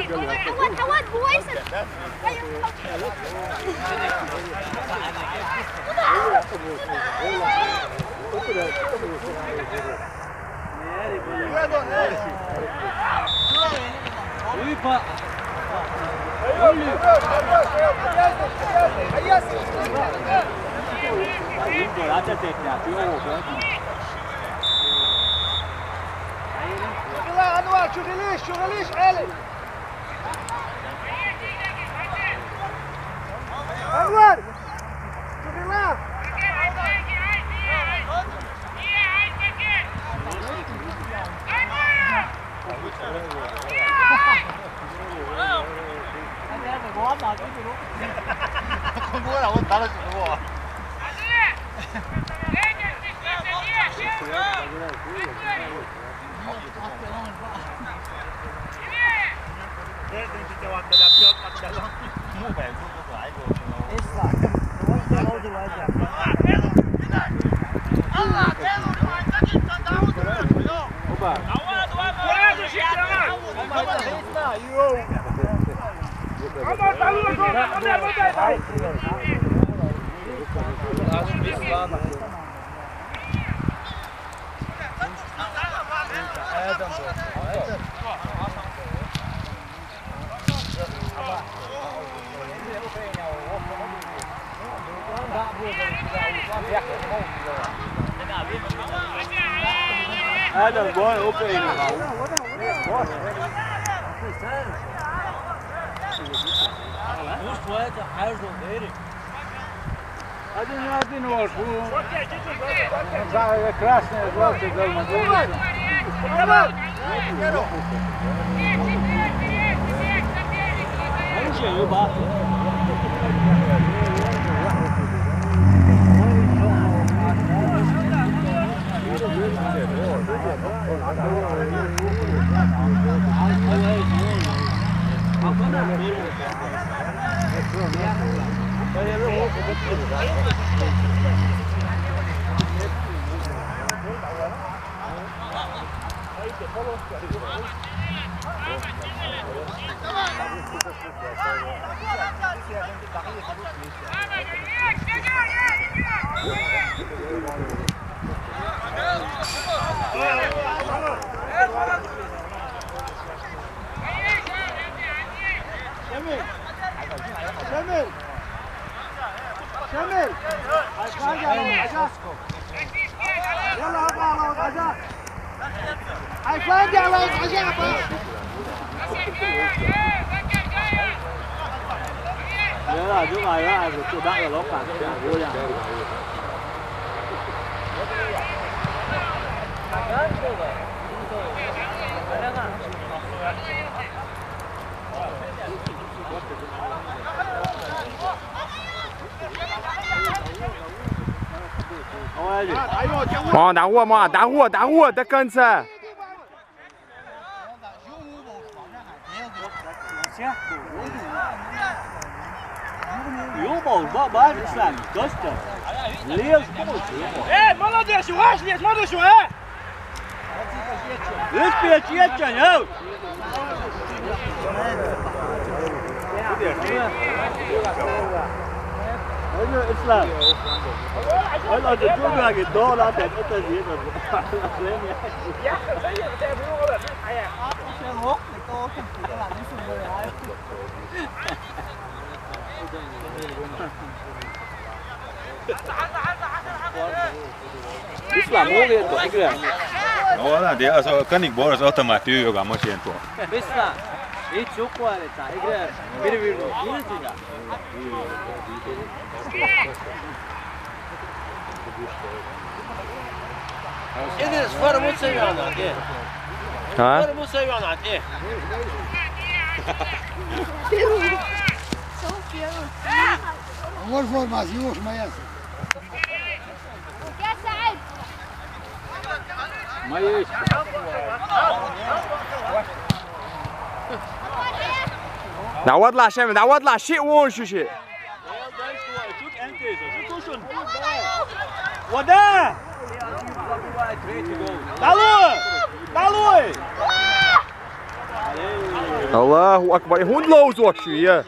حواد بويس انواع شغليش عالي انور شغلها 뭐야 오늘 달아주고 هذا الجول اوكي Один ваш. Красная желтая голова. شمل يلا ابغى على العجاء حيفاجئ على العجاء Nhớ là trước này á, tôi bắt là lốp phạt cho vui à. Mò đá hua, ta cân xe. Любов, бабай, Руслан, Костя. Лез, молодец, угаш, лез, молодец, а? Лез печечка, не? Islam. Kalau tu juga gitu, lah tapi tu dia tu. Ya, saya belum ada. Ayah. Xe hút thì cô không chỉ làm những sự người lại. Islam mau dia tu, ikut. Oh lah dia asal kan ik boros otomatis juga macam tu. Islam. Ini cukup ada tak, ikut. Biru-biru, ini tidak. إذا صفر مو تسوي عن عتيه. ها؟ صفر مو تسوي عن عتيه. أول فور ما سيوش ما ياسر. يا سعد ما يش. دعوت له شامل، دعوت له شيء وون شو شيء. وده. Dalui! Dalui! Allahu Akbar. Je hundloos was je.